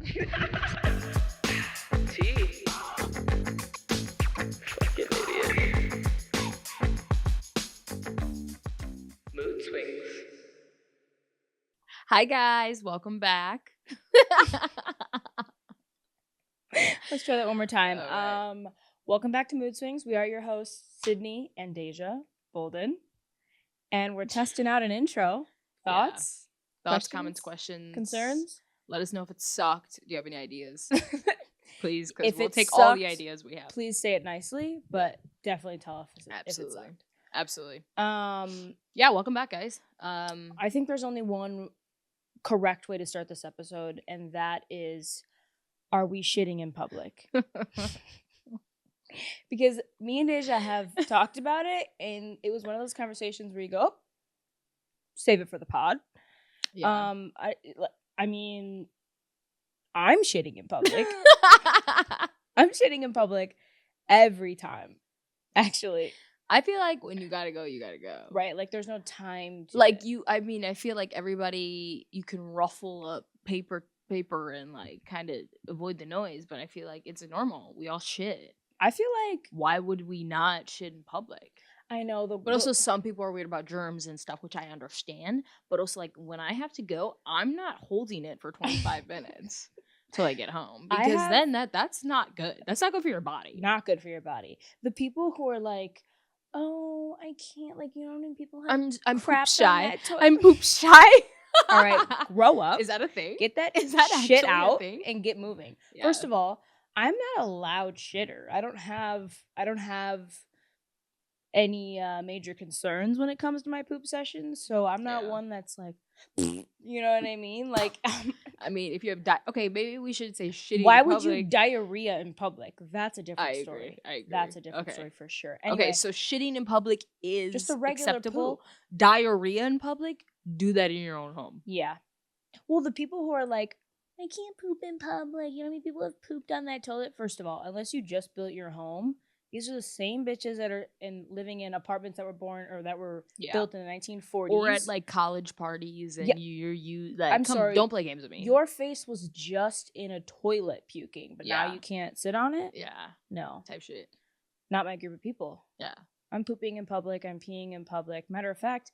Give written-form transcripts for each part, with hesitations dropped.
T. Fucking idiot. Mood swings. Hi guys, welcome back. Let's try that one more time. All right. Welcome back to Mood Swings. We are your hosts, Sydney and Daijah Bolden. And we're testing out an intro. Thoughts? Thoughts, comments, questions, concerns? Let us know if it sucked. Do you have any ideas? Please, because If we'll it take all the sucked, ideas we have. Please say it nicely, but definitely tell us if it Absolutely. sucked. Absolutely. Um, Yeah, welcome back, guys. I think there's only one correct way to start this episode, and that is, are we shitting in public? Because me and Daijah have talked about it, and it was one of those conversations where you go, oh, save it for the pod. Yeah. I mean, I'm shitting in public. I'm shitting in public every time, actually. I feel like when you gotta go, you gotta go. Right? Like, there's no time to Like it. I feel like everybody, you can ruffle up paper and like kind of avoid the noise, but I feel like it's normal. We all shit. I feel like, Why would we not shit in public? I know But also some people are weird about germs and stuff, which I understand. But also, like, when I have to go, I'm not holding it for 25 minutes till I get home. Because then that's not good. That's not good for your body. not good for your body. The people who are like, oh, I can't, like, you know what I mean? People have I'm crap poop shy. on that toilet. I'm poop shy. All right, grow up. Is that a thing? Get that Is that shit actually a out thing? and get moving. Yeah. First of all, I'm not a loud shitter. I don't have any major concerns when it comes to my poop sessions, so I'm not Yeah. one that's like, you know what I mean? Like, I mean, if you have okay, maybe we should say shitty. why in would you public. diarrhea in public? That's a different I story. agree. I agree. That's a different Okay. story for sure. Anyway, Okay, so shitting in public is just a regular acceptable. poop. Diarrhea in public, do that in your own home. Yeah. Well, the people who are like, I can't poop in public. You know how many people have pooped on that toilet? First of all, unless you just built your home, these are the same bitches that are living in apartments that were built in the 1940s. Or at like college parties and Yeah. you like, I'm come, sorry, don't play games with me. Your face was just in a toilet puking, but now Yeah. you can't sit on it? Yeah, No. type shit. Not my group of people. Yeah. I'm pooping in public. I'm peeing in public. Matter of fact,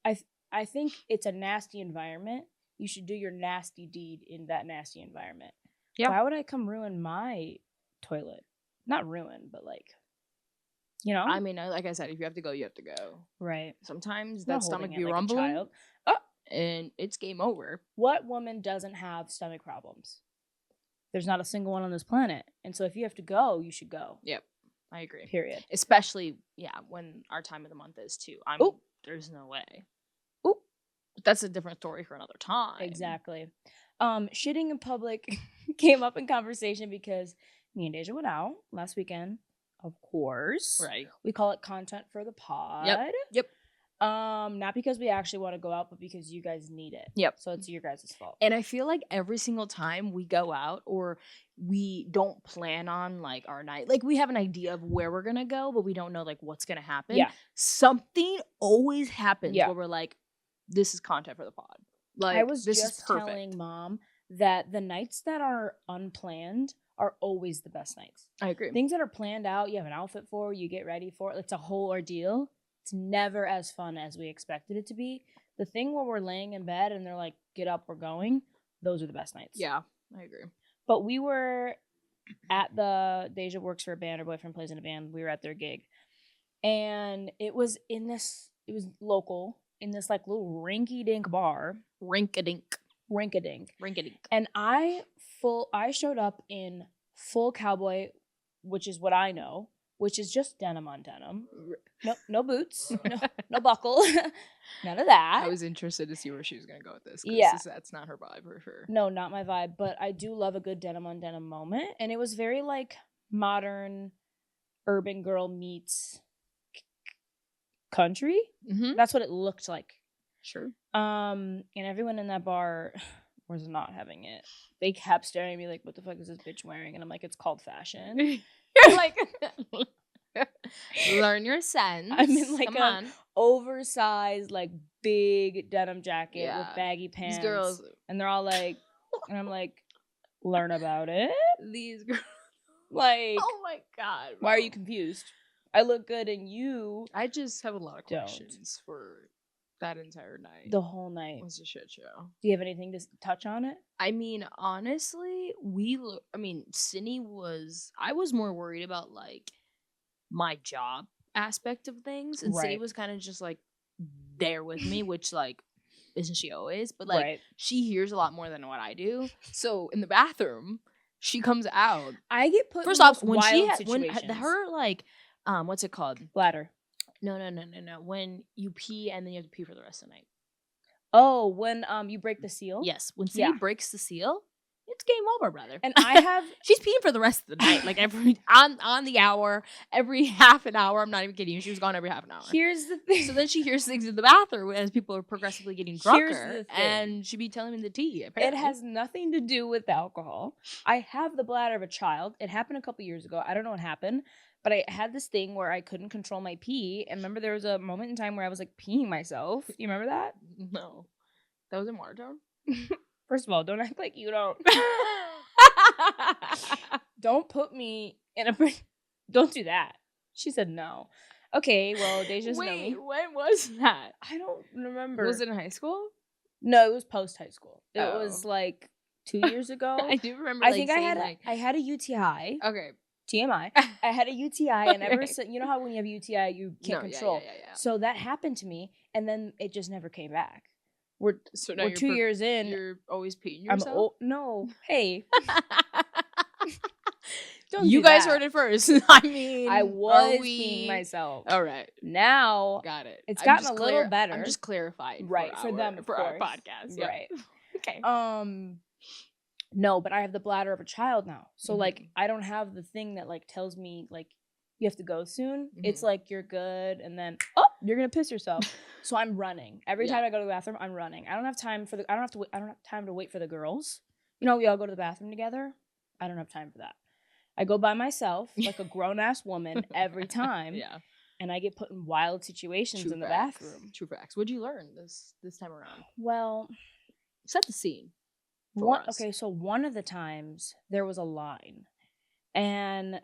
I think it's a nasty environment. You should do your nasty deed in that nasty environment. Yeah. Why would I come ruin my toilet? Not ruin, but like, you know? I mean, like I said, if you have to go, you have to go. Right. Sometimes Not that stomach holding be it like a rumbling, child. Oh, and it's game over. what woman doesn't have stomach problems? There's not a single one on this planet. And so if you have to go, you should go. Yep, I agree. Period. Especially, when our time of the month is too. Oop. There's no way. Oop. But that's a different story for another time. Exactly. Shitting in public came up in conversation because me and Daijah went out last weekend. Of course. Right. We call it content for the pod. Yep. Not because we actually want to go out, but because you guys need it. Yep. So it's your guys' fault. And I feel like every single time we go out or we don't plan on like our night, like we have an idea of where we're gonna go, but we don't know like what's gonna happen. Yeah. Something always happens Yeah. where we're like, this is content for the pod. Like, I was this just is perfect. telling Mom that the nights that are unplanned are always the best nights. I agree. Things that are planned out, you have an outfit for, you get ready for, it's a whole ordeal. It's never as fun as we expected it to be. The thing where we're laying in bed and they're like, get up, we're going, those are the best nights. Yeah, I agree. But we were at Daijah works for a band, her boyfriend plays in a band. We were at their gig. And it was local, in this like little rinky-dink bar. Rink-a-dink. And I showed up in full cowboy, which is what I know, which is just denim on denim. No boots, no buckle, none of that. I was interested to see where she was going to go with this. Yeah. That's not her vibe for sure. No, not my vibe, but I do love a good denim on denim moment. And it was very like modern urban girl meets country. Mm-hmm. That's what it looked like. Sure. And everyone in that bar was not having it. They kept staring at me like, what the fuck is this bitch wearing? And I'm like, it's called fashion. You're like, learn your sense. I'm in like Come a on. oversized, like big denim jacket Yeah. with baggy pants. These girls. And they're all like, and I'm like, Learn about it. These girls. Like, Oh my god. why are bro. you confused? I look good and you I just have a lot of Don't. questions for that entire night. the whole night. It was a shit show. Do you have anything to touch on it? I mean, honestly, Cindy I was more worried about like my job aspect of things, and Cindy Right. was kind of just like there with me, which like isn't she always? But like Right. she hears a lot more than what I do. So in the bathroom, she comes out. I get put First in the off, most when she wild had when situations. her like what's it called? Bladder. No. When you pee and then you have to pee for the rest of the night. Oh, when you break the seal? Yes, when Cindy Yeah. breaks the seal, it's game over, brother. And I have she's peeing for the rest of the night, like every on the hour, every half an hour. I'm not even kidding you. She was gone every half an hour. here's the thing. So then she hears things in the bathroom as people are progressively getting Here's drunker, the thing. and she be telling me the tea. It Apparently. has nothing to do with alcohol. I have the bladder of a child. It happened a couple years ago. I don't know what happened, but I had this thing where I couldn't control my pee. And remember, there was a moment in time where I was like peeing myself. You remember that? No, that was in Watertown. First of all, don't act like you don't. Don't put me in a. Don't do that. She said no. Okay, well, Daijah's know me. Wait, when was that? I don't remember. Was it in high school? No, it was post high school. It Oh. was like 2 years ago. I do remember. I like, think I saying, had like, I had a UTI. okay. TMI. I had a UTI, and ever Okay. since, you know how when you have UTI you can't No, control. Yeah. So that happened to me, and then it just never came back. We're So now we're you're 2 years in. You're always peeing I'm yourself. old. No, hey, don't You do guys that. heard it first. I mean, I was are we... peeing myself. All right, Now, got it. It's I'm gotten just a little better. I'm just clarifying, right for them, of for our course. podcast, yeah. Right. Okay. No, but I have the bladder of a child now. So like Mhm. I don't have the thing that like tells me like you have to go soon. It's Mhm. like you're good and then you're going to piss yourself. So I'm running. Every Yeah. time I go to the bathroom, I'm running. I don't have time to wait for the girls. You know, we all go to the bathroom together. I don't have time for that. I go by myself like a grown-ass woman every time. Yeah. And I get put in wild situations True in the facts. bathroom. True facts. What'd you learn this time around? Well, Set the scene. For us. okay, so one of the times there was a line. And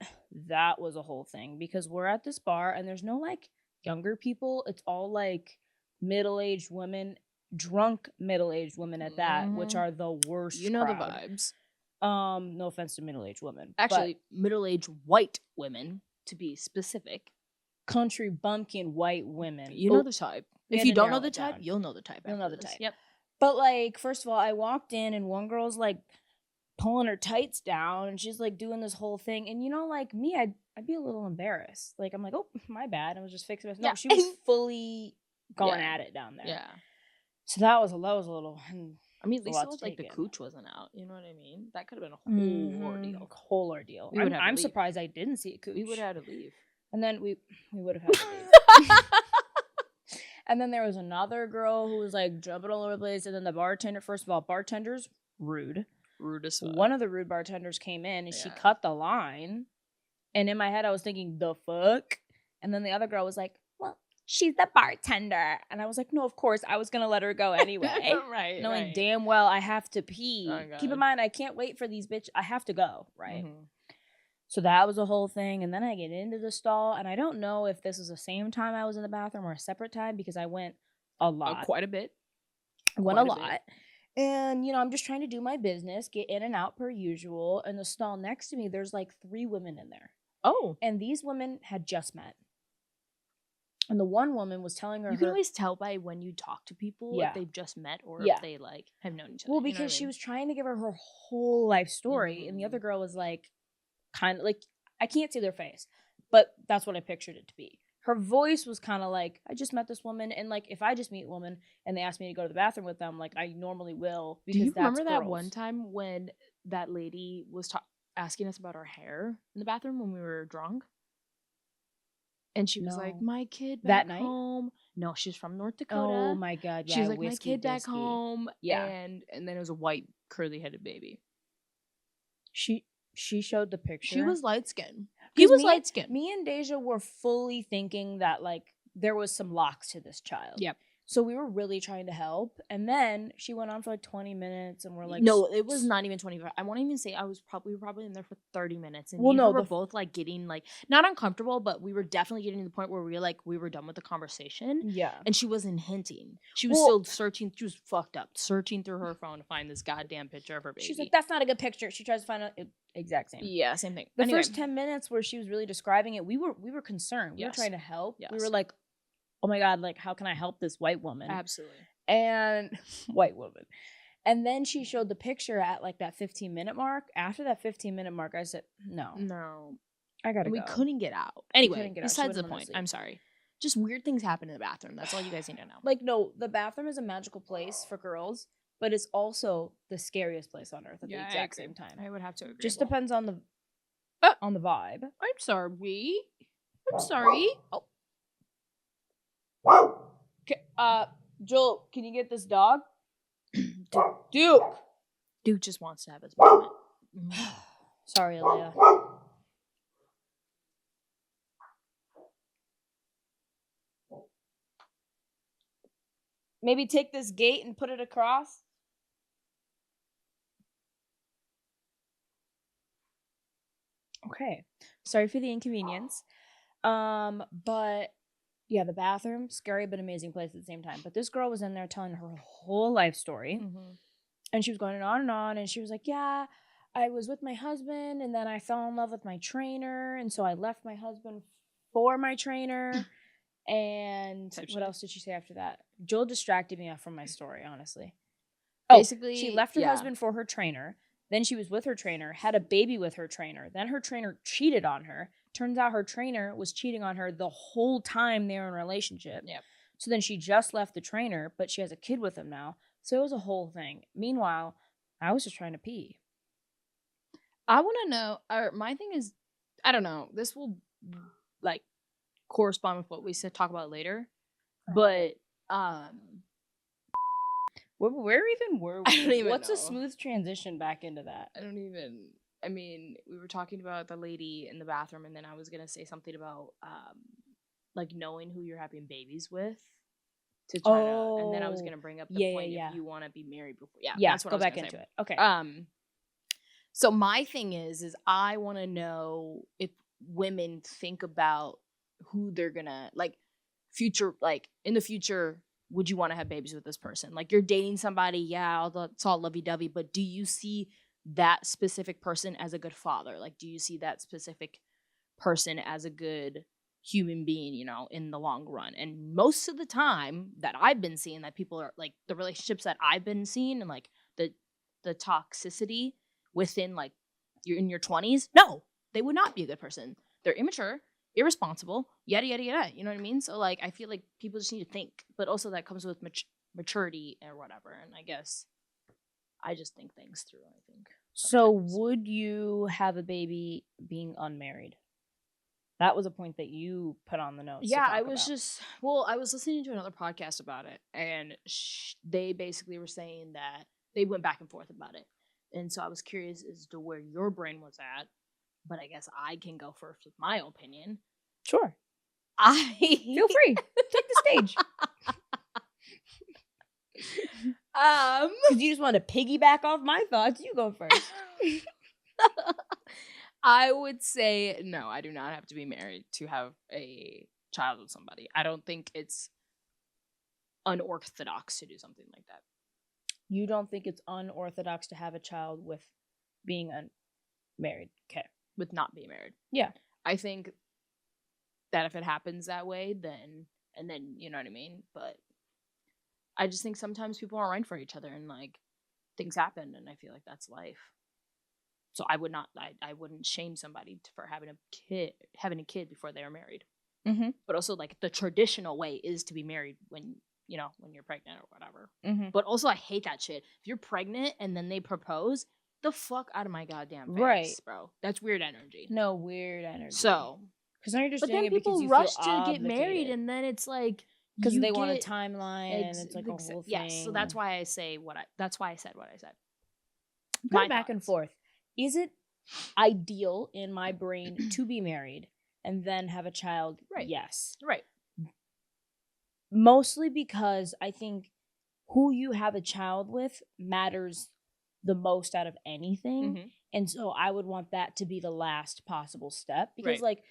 that was a whole thing because we're at this bar and there's no like younger people. It's all like middle-aged women, drunk middle-aged women at that, which Mhm. are the worst. You know crowd. the vibes. No offense to middle-aged women. Actually, middle-aged white women, to be specific. but country bumpkin white women. You know the type. we If had you to don't narrow know the it type, down. you'll know the type. You'll know after the this. type. Yep. But like, first of all, I walked in and one girl's like pulling her tights down and she's like doing this whole thing. And you know, like me, I'd be a little embarrassed. Like I'm like, oh, my bad. I was just fixing it. No, Yeah. she was fully going Yeah. at it down there. Yeah. So that was a little. I mean, at a least lot it was to like the take in. cooch wasn't out. You know what I mean? That could have been a whole ordeal. Whole ordeal. We would have to I'm leave. surprised I didn't see a cooch. We would have had to leave. And then we would have had to leave. And then there was another girl who was like jumping all over the place. And then the bartender, first of all, bartenders, rude. Rude as fuck. One of the rude bartenders came in and she Yeah. cut the line. And in my head, I was thinking, the fuck? And then the other girl was like, well, she's the bartender. And I was like, no, of course. I was going to let her go anyway. right. Knowing right. damn well I have to pee. Oh, Keep in God. mind, I can't wait for these bitches. I have to go, right? Mhm. So that was a whole thing. And then I get into the stall. And I don't know if this was the same time I was in the bathroom or a separate time because I went a lot. Quite a bit. I went a quite a lot. And, you know, I'm just trying to do my business, get in and out per usual. And the stall next to me, there's like 3 women in there. Oh. And these women had just met. And the one woman was telling her, You can always tell by when you talk to people Yeah. if they've just met or Yeah. if they like have known each other. well, you know what because I she mean? was trying to give her whole life story. And the Mhm. other girl was like, kind of like, I can't see their face, but that's what I pictured it to be. Her voice was kind of like, I just met this woman. And like, if I just meet a woman and they ask me to go to the bathroom with them, like I normally will. Do you Because that's remember that girls. one time when that lady was asking us about our hair in the bathroom when we were drunk? And she was like, No. my kid That back night? home. No, she's from North Dakota. Oh my God. Yeah. She was like, whiskey my kid back biscuit. home. Yeah. And then it was a white curly headed baby. She showed the picture. She was light skinned. He 'Cause was me- light skinned. Me and Daijah were fully thinking that like there was some locks to this child. Yep. So we were really trying to help. And then she went on for like 20 minutes and we're like, no, it was not even 25. I won't even say we were probably in there for 30 minutes. And Well, we no, were both like getting like, not uncomfortable, but we were definitely getting to the point where we were done with the conversation. Yeah. And she wasn't hinting. She was still searching. She was fucked up, searching through her phone to find this goddamn picture of her baby. She's like, that's not a good picture. She tries to find out. Exact same. Yeah, same thing. The first 10 minutes where she was really describing it, we were concerned. We were trying to help. Yes. We were like, oh my God, like, how can I help this white woman? Absolutely. And white woman. And then she showed the picture at like that 15-minute mark. After that 15-minute mark, I said, no, I gotta go. We couldn't get out. Anyway, besides the point, I'm sorry. Just weird things happen in the bathroom. That's all you guys need to know. Like, no, the bathroom is a magical place for girls, but it's also the scariest place on earth at the exact same time. I would have to agree. Just depends on the vibe. I'm sorry. Oh. Joel, can you get this dog? Duke just wants to have his moment. Sorry, Alea. Maybe take this gate and put it across. Okay. Sorry for the inconvenience. But yeah, the bathroom, scary but amazing place at the same time. But this girl was in there telling her whole life story. Mm-hmm. And she was going on, and she was like, yeah, I was with my husband, and then I fell in love with my trainer, and so I left my husband for my trainer. And what else did she say after that? Joel distracted me from my story, honestly. Basically, she left her husband for her trainer. Then she was with her trainer, had a baby with her trainer. Then her trainer cheated on her. Turns out her trainer was cheating on her the whole time they were in a relationship. Yep. So then she just left the trainer, but she has a kid with him now. So it was a whole thing. Meanwhile, I was just trying to pee. I want to know, my thing is, I don't know, this will like correspond with what we said, talk about later. But, where even were we? I don't even What's know. A smooth transition back into that? I mean, we were talking about the lady in the bathroom, and then I was going to say something about, like, knowing who you're having babies with. To try to, and then I was going to bring up the point if you want to be married before. Yeah, that's what I was go back into it. Okay. So my thing is I want to know if women think about who they're going to, like, future, like, in the future, would you want to have babies with this person? Like, you're dating somebody, it's all lovey-dovey, but do you see that specific person as a good father? Like, do you see that specific person as a good human being, you know, in the long run? And most of the time that I've been seeing, that people are, like, the relationships that I've been seeing, and, like, the toxicity within, like, you're in your 20s, no, they would not be a good person. They're immature, irresponsible, yada, yada, yada. You know what I mean? So, like, I feel like people just need to think. But also that comes with maturity or whatever. And I guess I just think things through, I think. So would you have a baby being unmarried? That was a point that you put on the notes. Yeah, I was I was listening to another podcast about it. And they basically were saying that they went back and forth about it. And so I was curious as to where your brain was at. But I guess I can go first with my opinion. Sure. Feel free. Take the stage. Because you just want to piggyback off my thoughts. You go first. I would say no, I do not have to be married to have a child with somebody. I don't think it's unorthodox to do something like that. You don't think it's unorthodox to have a child with being unmarried? Okay. With not being married. Yeah. I think that if it happens that way, then you know what I mean? But I just think sometimes people aren't right for each other, and, like, things happen, and I feel like that's life. So I wouldn't shame somebody for having a kid before they are married. Mm-hmm. But also, like, the traditional way is to be married when you're pregnant or whatever. Mm-hmm. But also, I hate that shit. If you're pregnant and then they propose, the fuck out of my goddamn face, bro. That's weird energy. No, weird energy. So, because now you're just but doing then it because people you rush feel to get married, and then it's like because they want a timeline, and it's like a whole thing. Yes, so that's why I say that's why I said what I said. Go back and forth. Is it ideal in my brain to be married and then have a child? Right. Yes. Right. Mostly because I think who you have a child with matters the most out of anything. Mhm. And so I would want that to be the last possible step because Right. like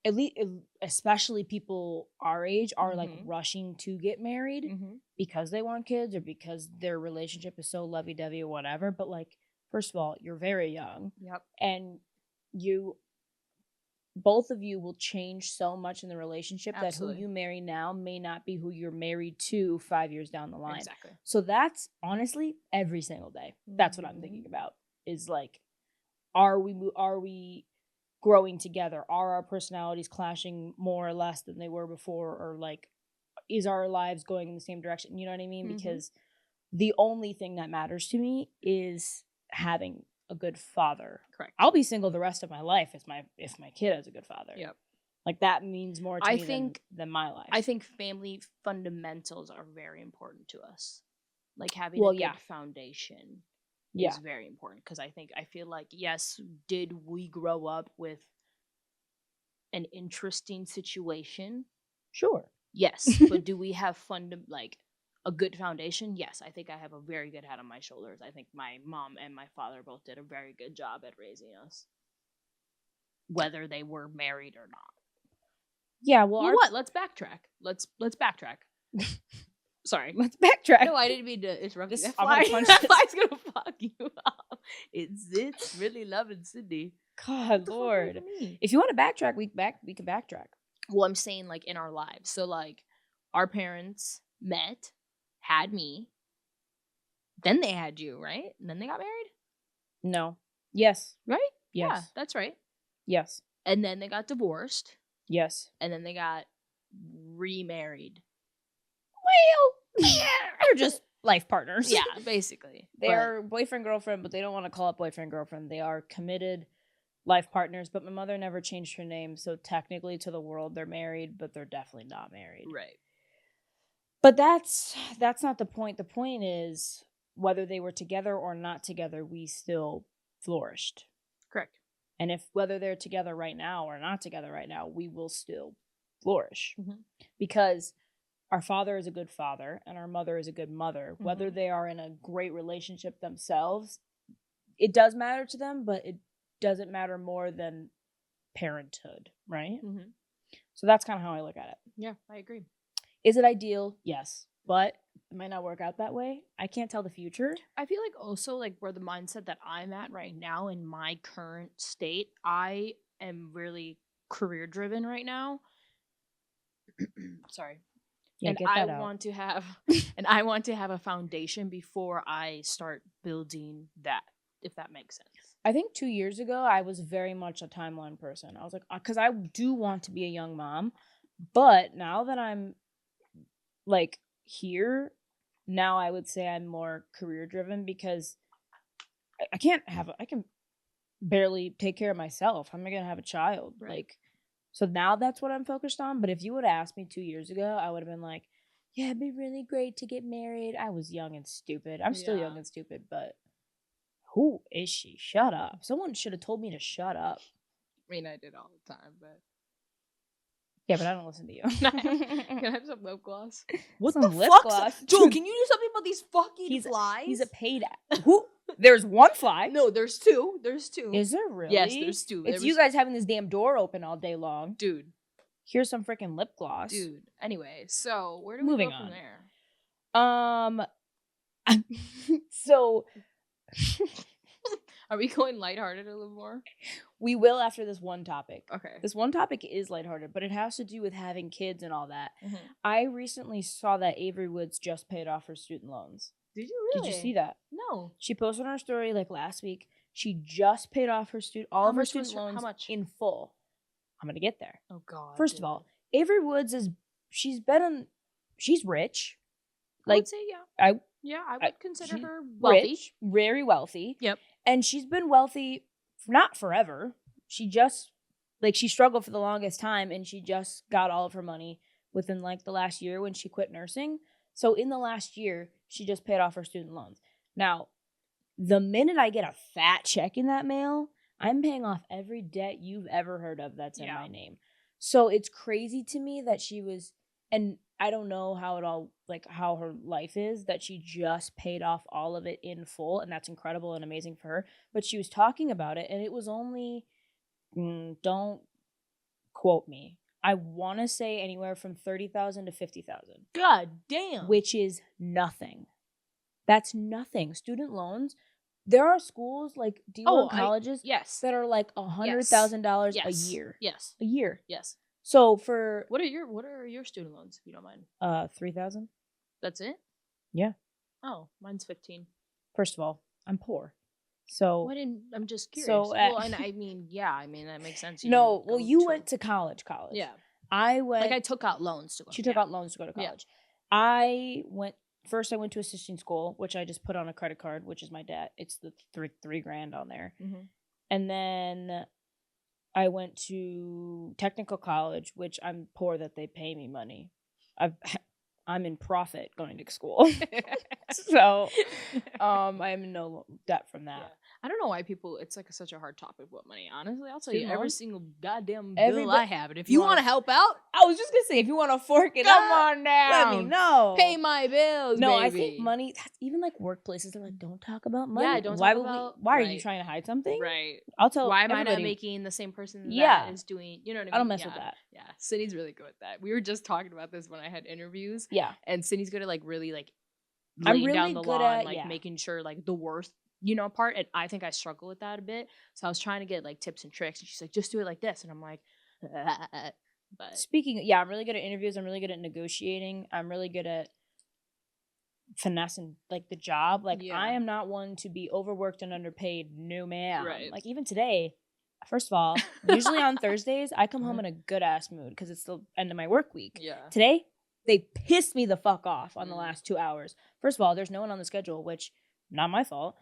at least especially people our age are like Mhm. rushing to get married Mhm. because they want kids or because their relationship is so lovey-dovey or whatever. But like, first of all, you're very young Yep. and you both of you will change so much in the relationship that who Absolutely. you marry now may not be who you're married to 5 years down the line. Exactly. So that's honestly every single day. That's what I'm thinking Mhm. about is like, are we growing together? Are our personalities clashing more or less than they were before? Or like, is our lives going in the same direction? You know what I mean? Mhm. Because the only thing that matters to me is having a good father. Correct. I'll be single the rest of my life if my kid has a good father. Yep. Like that means more to I me think- than my life. I think family fundamentals are very important to us. Like having Well, a good yeah. foundation Yeah. is very important because I feel like, yes, did we grow up with an interesting situation? Sure. Yes, but do we have like a good foundation? Yes, I think I have a very good head on my shoulders. I think my mom and my father both did a very good job at raising us, whether they were married or not. Yeah, well, Well, what? Let's backtrack. Let's backtrack. Sorry. let's backtrack. No, I didn't mean to interrupt This- you. That I'm gonna fly, punch that this. fly's gonna fuck you up. It's really loving Sydney. God, Get the fuck away Lord. from me. If you want to backtrack, we can backtrack. Well, I'm saying like in our lives. So like our parents met, had me, then they had you, right? And then they got married, No. Yes. right? Yes. Yeah, that's right. Yes. And then they got divorced, Yes. and then they got remarried. Well, yeah, they're just life partners. Yeah, basically. They're boyfriend girlfriend, but they don't want to call it boyfriend girlfriend. They are committed life partners. But my mother never changed her name, so technically to the world they're married, but they're definitely not married. Right. But that's not the point. The point is whether they were together or not together, we still flourished. Correct. And if whether they're together right now or not together right now, we will still flourish. Mhm. Because our father is a good father and our mother is a good mother. Whether Mhm. they are in a great relationship themselves, it does matter to them, but it doesn't matter more than parenthood, right? Mm-hmm. So that's kind of how I look at it. Yeah, I agree. Is it ideal? Yes. But it might not work out that way. I can't tell the future. I feel like also like where the mindset that I'm at right now in my current state, I am really career driven right now. Sorry. Yeah, and get I that out. want to have a foundation before I start building that, if that makes sense. I think 2 years ago, I was very much a timeline person. I was like, because I do want to be a young mom. But now that I'm like here, now I would say I'm more career driven because I can barely take care of myself. How am I going to have a child? Right. Like, so now that's what I'm focused on. But if you would have asked me 2 years ago, I would have been like, yeah, it'd be really great to get married. I was young and stupid. I'm still young Yeah. and stupid, but who is she? Shut up. Someone should have told me to shut up. I mean, I did all the time, but Yeah, but I don't listen to you. can I have some lip gloss? What Some the lip fuck? gloss? Joe, can you do something about these fucking He's- flies? He's a paid. Who? There's one fly. No, there's two. There's two. Is there really? Yes, there's two. It's There you was- guys having this damn door open all day long. dude. Here's some freaking lip gloss. Dude. Anyway, so where do Moving we go from on. there? So Are we going lighthearted a little more? we will after this one topic. Okay. This one topic is lighthearted, but it has to do with having kids and all that. Mhm. I recently saw that Avery Woods just paid off her student loans. Did you really? Did you see that? No. She posted on her story like last week. She just paid off her all How of her much was student her- how loans much? in full. I'm gonna get there. Oh God. First of all, Avery Woods she's rich. I Like would say yeah. I I would consider she's her wealthy. rich, very wealthy. Yep. And she's been wealthy not forever. She just she struggled for the longest time and she just got all of her money within like the last year when she quit nursing. So in the last year, she just paid off her student loans. Now, the minute I get a fat check in that mail, I'm paying off every debt you've ever heard of that's in Yeah. my name. So it's crazy to me that she was And I don't know how it all, like, how her life is, that she just paid off all of it in full, and that's incredible and amazing for her. But she was talking about it, and it was only, don't quote me, I want to say anywhere from 30,000 to 50,000. God damn. Which is nothing. That's nothing. Student loans. There are schools like colleges yes. that are like $100,000 a Yes. year. Yes. A year. Yes. So for what are your student loans, if you don't mind? 3,000. That's it? Yeah. Oh, mine's 15. First of all, I'm poor. So I'm just curious. So, well, and I mean, that makes sense. No, well, you went to college. Yeah. I went. Like I took out loans to go. She took out loans to go to college. Yeah. I went to assisting school, which I just put on a credit card, which is my debt. It's the $3,000 on there. Mm-hmm. And then I went to technical college, which I'm poor that they pay me money. I'm in profit going to school. So I am in no debt from that. Yeah. I don't know why people, it's like such a hard topic about money. Honestly, I'll tell you Student every loans? single goddamn bill I have. And if You you want to help out, I was just going to say, if you want to fork it come up, on down. let me know. Pay my bills, No, baby. I think money, even like workplaces, they're like, don't talk about money. Yeah, don't why talk about. Why right. are you trying to hide something? Right. I'll tell why am I not everybody. making the same person Yeah. that is doing, you know what I mean? I don't mess with that. Yeah. Sydney's really good with that. We were just talking about this when I had interviews. Yeah. And Sydney's good at like really like I'm laying really down the good law at, and like making sure like the worth, part. And I think I struggle with that a bit. So I was trying to get like tips and tricks. And she's like, just do it like this. And I'm like, but I'm really good at interviews. I'm really good at negotiating. I'm really good at finessing like the job. Like I am not one to be overworked and underpaid. No, ma'am. Right. Like even today, first of all, usually on Thursdays, I come home in a good ass mood because it's the end of my work week. Yeah. Today, they pissed me the fuck off on the last 2 hours. First of all, there's no one on the schedule, which not my fault.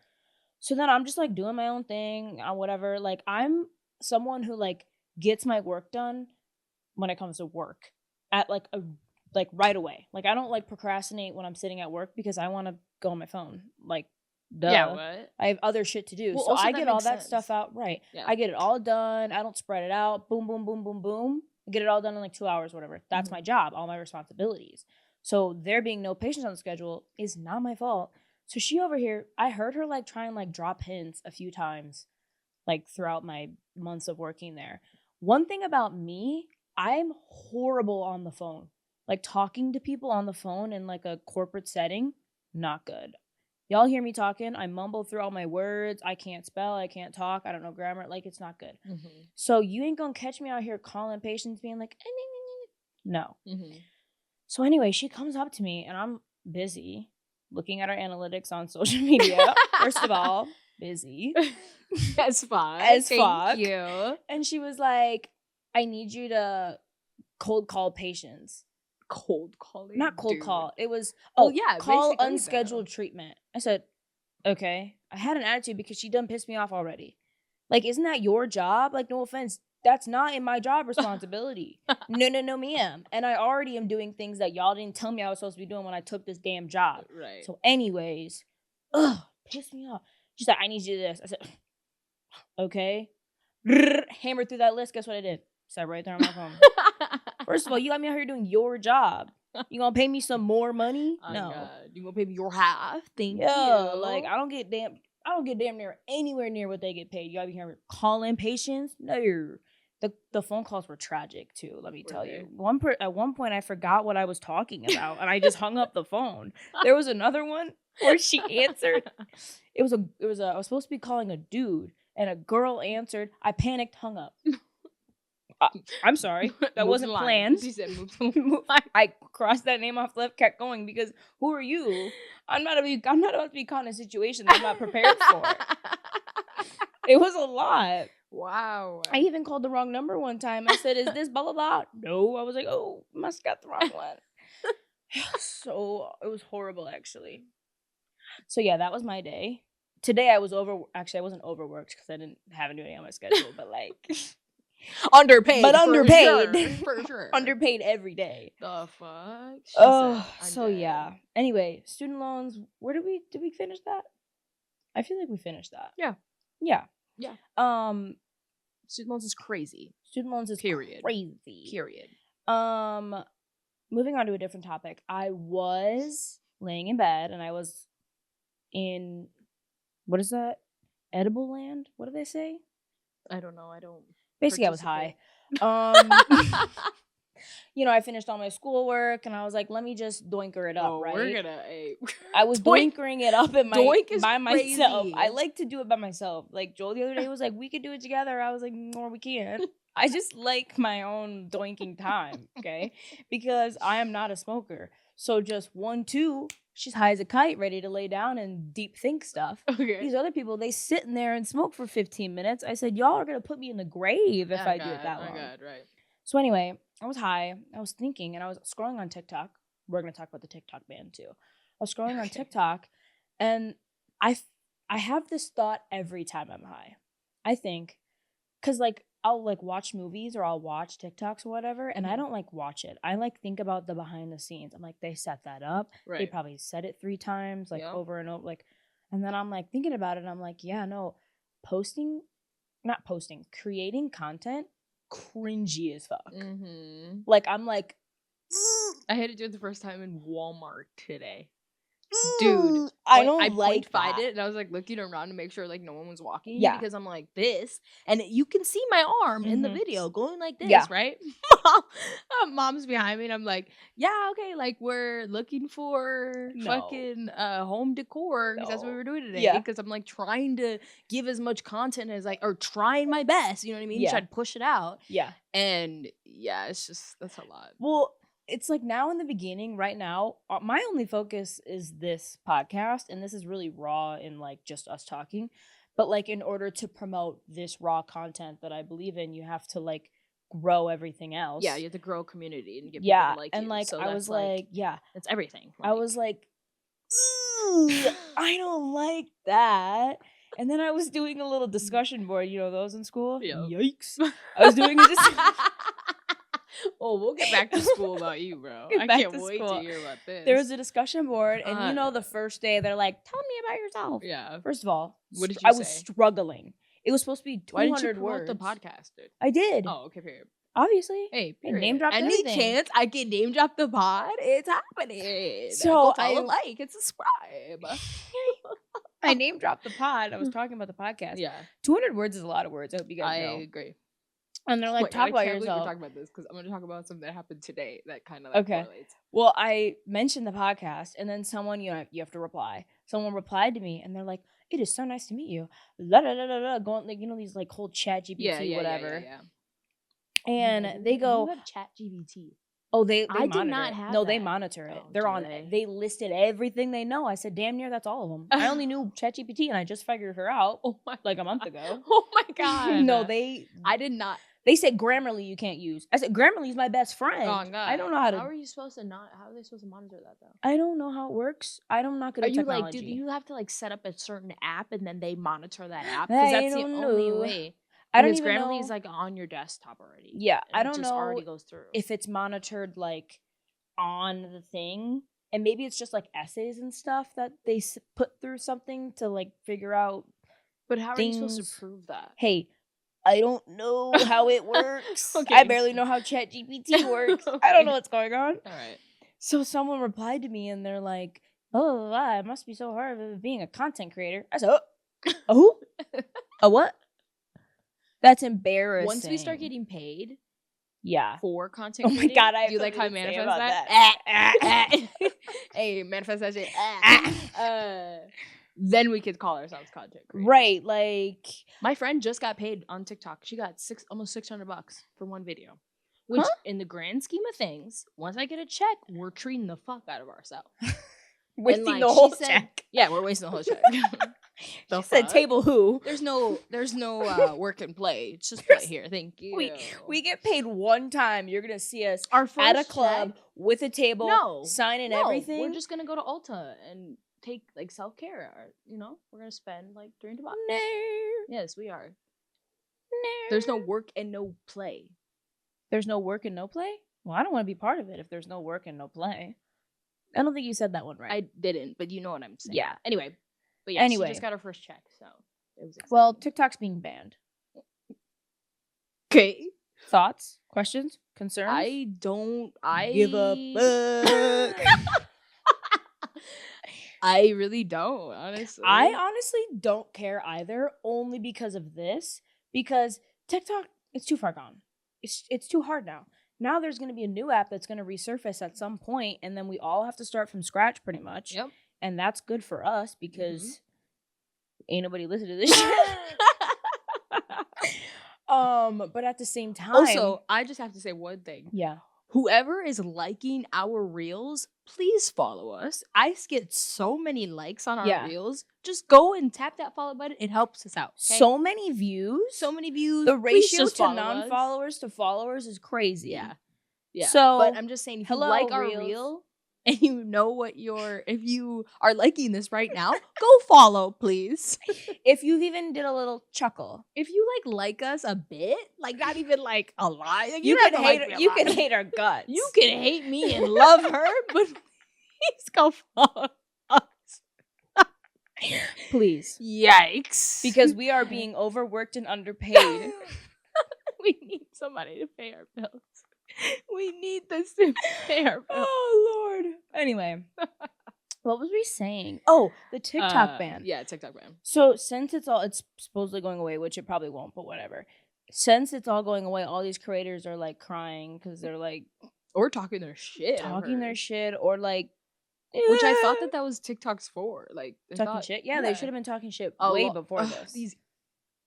So then I'm just like doing my own thing, whatever. Like I'm someone who like gets my work done when it comes to work at like right away. Like I don't like procrastinate when I'm sitting at work because I want to go on my phone. Like duh. Yeah, what? I have other shit to do. Well, so also I that get all makes that sense. stuff out. Right. Yeah. I get it all done. I don't spread it out. Boom, boom, boom, boom, boom. I get it all done in like 2 hours, whatever. That's my job, all my responsibilities. So there being no patients on the schedule is not my fault. So she over here, I heard her like try and like drop hints a few times like throughout my months of working there. One thing about me, I'm horrible on the phone. Like talking to people on the phone in like a corporate setting, not good. Y'all hear me talking, I mumble through all my words, I can't spell, I can't talk, I don't know grammar, like it's not good. Mm-hmm. So you ain't gonna catch me out here calling patients being like, no. Mm-hmm. So anyway, she comes up to me and I'm busy looking at our analytics on social media. First of all, busy. As fuck. Thank you. And she was like, I need you to cold call patients. Cold calling? Not cold dude. call. It was, yeah, call basically, unscheduled treatment. I said, okay. I had an attitude because she done pissed me off already. Like, isn't that your job? Like, no offense. That's not in my job responsibility. No, ma'am. And I already am doing things that y'all didn't tell me I was supposed to be doing when I took this damn job. Right. So anyways, pissed me off. She said, I need you to do this. I said, okay. Hammered through that list. Guess what I did? Sat right there on my phone. First of all, you got me out here doing your job. You gonna pay me some more money? Oh, No. God. You gonna pay me your half? Thank you. Like I don't get damn near anywhere near what they get paid. You gotta be here calling patients. No. The phone calls were tragic too, let me tell you. At one point I forgot what I was talking about and I just hung up the phone. There was another one where she answered. I was supposed to be calling a dude and a girl answered. I panicked, hung up. I'm sorry. That wasn't planned. She said move. I crossed that name off the left, kept going because who are you? I'm not about to be caught in a situation that I'm not prepared for. It was a lot. Wow. I even called the wrong number one time. I said, is this blah, blah, blah? No. I was like, oh, must have got the wrong one. So it was horrible, actually. So yeah, that was my day. Today I wasn't overworked because I didn't have anything on my schedule, but like... underpaid. For sure. Underpaid every day. The fuck? So yeah. Anyway, student loans. Did we finish that? I feel like we finished that. Yeah. Student loans is crazy. Student loans is Period. crazy. Period. moving on to a different topic. I was laying in bed and I was in, what is that? Edible land? What do they say? I don't know. I don't. Basically, I was high. You know, I finished all my schoolwork and I was like, let me just doinker it up, right? We're gonna. I was doinkering it up at Doink is by myself. crazy. I like to do it by myself. Like Joel the other day was like, we could do it together. I was like, no, we can't. I just like my own doinking time, okay? Because I am not a smoker. So just 1, 2, she's high as a kite, ready to lay down and deep think stuff. Okay. These other people, they sit in there and smoke for 15 minutes. I said, y'all are gonna put me in the grave if I do it that long. Oh God, right. So anyway, I was high. I was thinking, and I was scrolling on TikTok. We're gonna talk about the TikTok ban too. I was scrolling on TikTok, and I have this thought every time I'm high. I think, cause like I'll like watch movies or I'll watch TikToks or whatever, and I don't like watch it. I like think about the behind the scenes. I'm like, they set that up. They Right. probably said it 3 times, like Yeah. over and over, like, and then I'm like thinking about it. And I'm like, yeah, no, creating content, cringy as fuck. Mm-hmm. Like I'm like, I had to do it the first time in Walmart today. Dude, I don't I like find that. it, and I was like looking around to make sure like no one was walking. Yeah. Because I'm like this, and you can see my arm in the Mhm. video going like this, Yeah. right? Mom's behind me, and I'm like, yeah, okay, like we're looking for No. fucking home decor because that's what No. we were doing today. Yeah. Because I'm like trying to give as much content as or trying my best. You know what I mean? Yeah. Try to push it out, Yeah. and yeah, it's just that's a lot. Well, it's like now in the beginning, right now, my only focus is this podcast, and this is really raw and like just us talking. But like in order to promote this raw content that I believe in, you have to like grow everything else. Yeah, you have to grow a community and get people Yeah, to like and you. like So I was that's like, yeah, that's everything. I was like, "Ooh, I don't like that. And then I was doing a little discussion board, you know those in school? Yeah. Yikes. I was doing a discussion. Oh, we'll get back to school about you, bro. Get I back can't to wait school. to hear about this. There was a discussion board, and you know God. the first day they're like, tell me about yourself. Yeah. First of all, What did I you was say? struggling. It was supposed to be 200 Why didn't you promote words. the podcast, dude? I did. Oh, okay, period. Obviously. Hey, I period. name dropped Any everything. chance I can name drop the pod? It's happening. So Go tell a I- like and subscribe. I name dropped the pod. I was talking about the podcast. Yeah, 200 words is a lot of words. I hope you guys I know. agree. And they're like, Wait, talk I about can't believe yourself. we're talking about this because I'm going to talk about something that happened today that kind of like Okay. correlates. Well, I mentioned the podcast, and then someone, you have to reply. Someone replied to me, and they're like, "It is so nice to meet you." La da da da da, going like these like whole chat GPT whatever. Yeah. And they go, you have Chat GBT. "Oh, they I did monitor not it. have No, they that. monitor it. Oh, They're do on. they? They listed everything they know." I said, "Damn near that's all of them." I only knew Chat GPT, and I just figured her out Oh my like a month ago. Oh my god. No, I did not. They said Grammarly you can't use. I said Grammarly's my best friend. Oh god. I don't know how to. How are you supposed to not? How are they supposed to monitor that though? I don't know how it works. I'm not good Are at you technology. like? Do you have to like set up a certain app and then they monitor that app? Because I that's the don't only know. way. I don't Because even Grammarly know. is like on your desktop already. Yeah, and I it don't just know already goes through. if it's monitored like on the thing, and maybe it's just like essays and stuff that they put through something to like figure out. But how are you supposed things. to prove that? Hey, I don't know how it works. Okay. I barely know how ChatGPT works. I Okay. don't know what's going on. All right. So someone replied to me, and they're like, "Oh, it must be so hard being a content creator." I said, "Oh, who? A what?" That's embarrassing. Once we start getting paid yeah. for content, Oh my creating, God, I have do you like how I something to say manifest about that? Hey, manifest that shit. Then we could call ourselves content creators. Right, like My friend just got paid on TikTok. She got almost $600 for one video. Which, in the grand scheme of things, once I get a check, we're treating the fuck out of ourselves. wasting like, the she whole said- check. Yeah, we're wasting the whole check. The She said, fuck? "Table who?" There's no work and play. It's just play here. Thank you. We get paid one time. You're gonna see us Our first at a club check- with a table, No, signing no, everything. We're just gonna go to Ulta and take like self-care. You know, we're gonna spend like $300. No. Yes, we are. No. There's no work and no play. There's no work and no play? Well, I don't want to be part of it if there's no work and no play. I don't think you said that one right. I didn't, but you know what I'm saying. Yeah. Anyway, but yeah, Anyway. she just got her first check, so it was exciting. Well, TikTok's being banned. Okay. Thoughts, questions, concerns? I give a fuck. I really don't, honestly. I honestly don't care either, only because of this. Because TikTok, it's too far gone. It's too hard now. Now there's going to be a new app that's going to resurface at some point, and then we all have to start from scratch pretty much. Yep. And that's good for us because ain't nobody listen to this shit. But at the same time, Also, I just have to say one thing. yeah. Whoever is liking our reels, please follow us. I get so many likes on our reels. Just go and tap that follow button. It helps us out. Okay? So many views. So many views. The Please ratio just to follow non-followers us. to followers is crazy. Yeah. Yeah. So, but I'm just saying, if you hello, like our reels. reel and you know what if you are liking this right now, go follow, please. If you've even did a little chuckle, If you like us a bit, like not even like a lot, like, you don't can have to hate like me a you lot. can hate our guts. You can hate me and love her, but please go follow us. please, Yikes! because we are being overworked and underpaid. we need somebody to pay our bills. We need this to pay our bills. Oh Lord. Anyway, what was we saying? Oh, the TikTok ban. Yeah, TikTok ban. So since it's supposedly going away, which it probably won't, but whatever. Since it's all going away, all these creators are like crying because they're like or talking their shit. or like, which I thought that was TikTok's for. Like talking shit. Yeah, they should have been talking shit way before this. These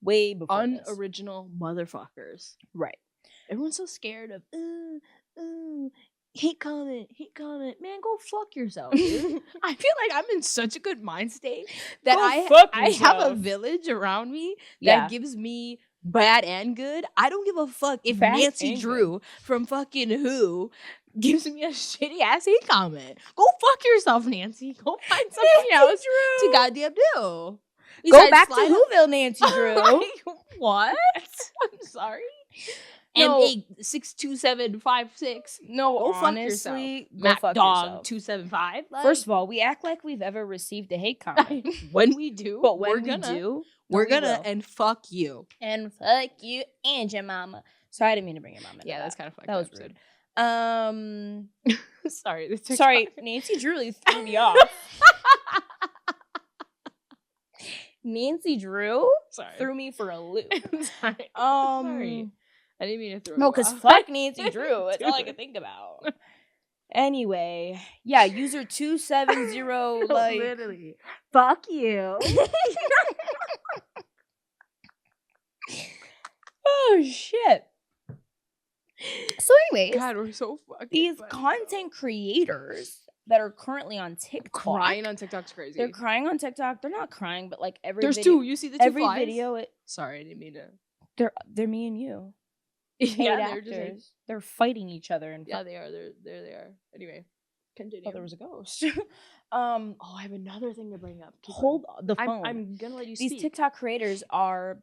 way before unoriginal motherfuckers. Right. Everyone's so scared of hate comment. Man, go fuck yourself, dude. I feel like I'm in such a good mind state that I have a village around me that gives me bad and good. I don't give a fuck if Nancy Drew from fucking Who gives me a shitty ass hate comment. Go fuck yourself, Nancy. Go find something else to goddamn do. Go back to Whoville, Nancy Drew. Like, what? I'm sorry. No. And 62756. No, go honestly, fuck yourself. go Mac fuck Dog yourself. 275. Like, First of all, we act like we've ever received a hate comment. when we do, but when we're gonna and fuck you. And fuck you and your mama. Sorry, I didn't mean to bring your mama into that's kind of fucked. That was rude. Sorry. Sorry, sorry, Nancy Drew really threw me off. Nancy Drew threw me for a loop. Sorry. Sorry. I didn't mean to throw No, you because off. fuck Nancy Drew. That's all I can think about. Anyway, yeah, user 270 like literally. Fuck you. Oh shit. So anyways, God, we're so fucking these funny, content creators that are currently on TikTok crying on TikTok's crazy. They're crying on TikTok. They're not crying, but like there's two. You see the two every flies? video. Sorry, I didn't mean to. They're me and you. Yeah, they're just like, they're fighting each other and yeah, they are. There they are. Anyway, continue. Oh, there was a ghost. Oh, I have another thing to bring up. Hold the phone. I'm gonna let you These speak. TikTok creators are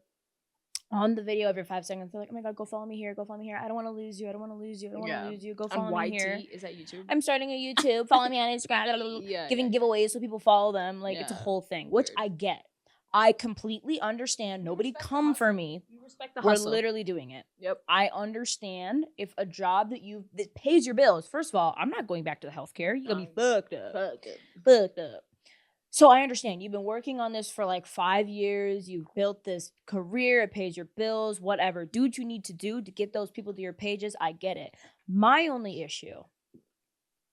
on the video every 5 seconds. They're like, oh my god, go follow me here. Go follow me here. I don't want to lose you. I don't want to lose you. I don't want to lose you. Go follow me here. Is that YouTube? I'm starting a YouTube. Follow me on Instagram. Giving giveaways so people follow them. Like it's a whole thing, which I get. I completely understand. Nobody come for me. You respect the We're hustle. literally doing it. Yep. I understand if a job that pays your bills. First of all, I'm not going back to the healthcare. You're gonna be fucked up. Fucked up. So I understand. You've been working on this for like 5 years. You've built this career. It pays your bills. Whatever. Do what you need to do to get those people to your pages. I get it. My only issue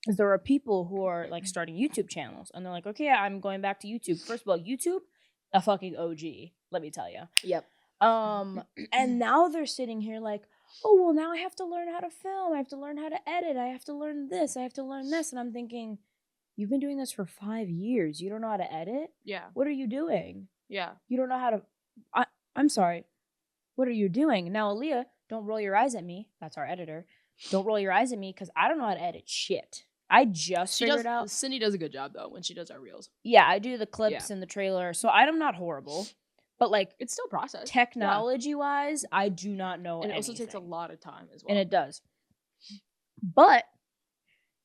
is there are people who are like starting YouTube channels and they're like, okay, I'm going back to YouTube. First of all, YouTube, a fucking OG, let me tell you. Yep. And now they're sitting here like, oh, well, now I have to learn how to film. I have to learn how to edit. I have to learn this. I have to learn this. And I'm thinking, you've been doing this for 5 years. You don't know how to edit? Yeah. What are you doing? Yeah. You don't know how to... I'm sorry. What are you doing? Now, Aaliyah, don't roll your eyes at me. That's our editor. Don't roll your eyes at me because I don't know how to edit shit. I just figured out... Cindy does a good job, though, when she does our reels. Yeah, I do the clips and the trailer. So I'm not horrible. But, like... It's still processed. Technology-wise, I do not know anything. And it also takes a lot of time as well. And it does. But...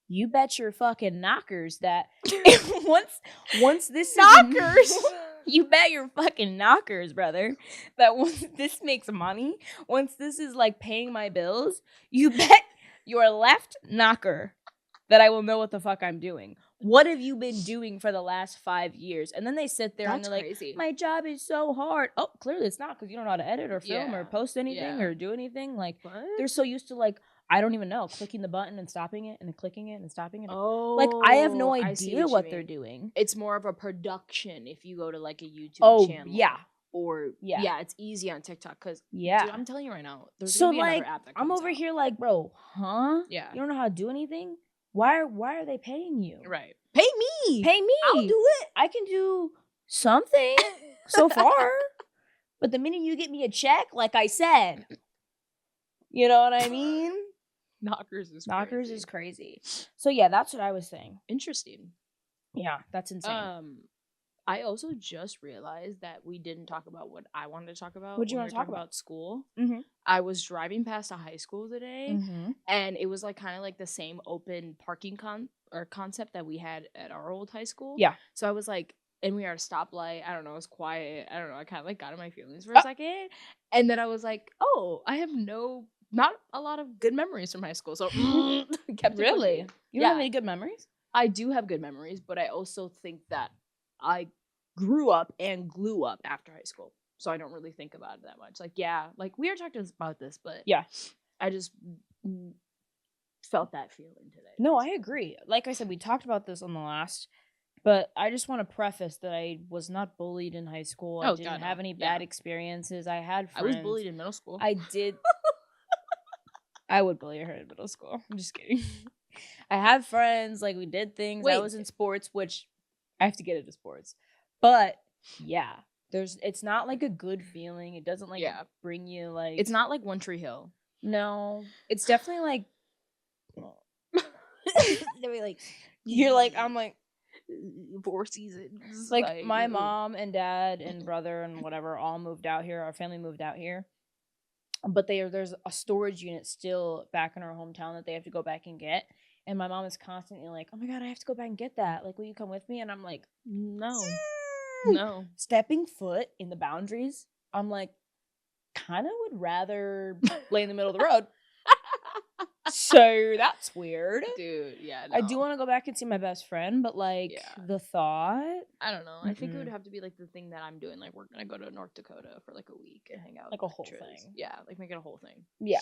you bet your fucking knockers that once this knockers You bet your fucking knockers, brother, that once this makes money, once this is like paying my bills, you bet your left knocker that I will know what the fuck I'm doing. What have you been doing for the last 5 years? And then they sit there and That's they're crazy. like, my job is so hard. Oh, clearly it's not because you don't know how to edit or film or post anything or do anything. Like, they're so used to, like, I don't even know, clicking the button and stopping it and then clicking it and stopping it. Oh, like, I have no I see idea what you they're mean. doing. It's more of a production if you go to like a YouTube channel. Yeah. Or it's easy on TikTok because dude, I'm telling you right now, there's gonna be another app that comes I'm over out. here like, bro, huh? Yeah. You don't know how to do anything? Why are they paying you? Right. Pay me. Pay me. I'll do it. I can do something so far. But the minute you get me a check, like I said, you know what I mean? Knockers is crazy. So yeah, that's what I was saying. Interesting. Yeah, that's insane. I also just realized that we didn't talk about what I wanted to talk about. What do you want to talk about? School. Mm-hmm. I was driving past a high school today, Mm-hmm. and it was like kind of like the same open parking concept that we had at our old high school. Yeah. So I was like, and we were at a stoplight. I don't know. It was quiet. I don't know. I kind of like got in my feelings for a second, and then I was like, oh, I have not a lot of good memories from high school. So kept it Really? pushing. You don't have any good memories? I do have good memories, but I also think that I grew up and glue up after high school. So I don't really think about it that much. Like, yeah, like we were talking about this, but yeah, I just felt that feeling today. No, I agree. Like I said, we talked about this on the last, but I just want to preface that I was not bullied in high school. I didn't have any bad experiences. I had friends. I was bullied in middle school. I did. I would bully her in middle school. I'm just kidding. I have friends. Like, we did things. I was in sports, which I have to get into sports. But yeah, it's not like a good feeling. It doesn't like bring you like. It's not like One Tree Hill. No, it's definitely like. You're like, I'm like 4 seasons. Like my mom and dad and brother and whatever all moved out here. Our family moved out here, but there's a storage unit still back in our hometown that they have to go back and get. And my mom is constantly like, "Oh my god, I have to go back and get that. Like, will you come with me?" And I'm like, No. Stepping foot in the boundaries, I'm like, kind of would rather lay in the middle of the road. So that's weird. Dude, yeah. No. I do want to go back and see my best friend, but like the thought. I don't know. I think it would have to be like the thing that I'm doing. Like, we're going to go to North Dakota for like a week and hang out. Like a whole thing. Yeah, like make it a whole thing. Yeah.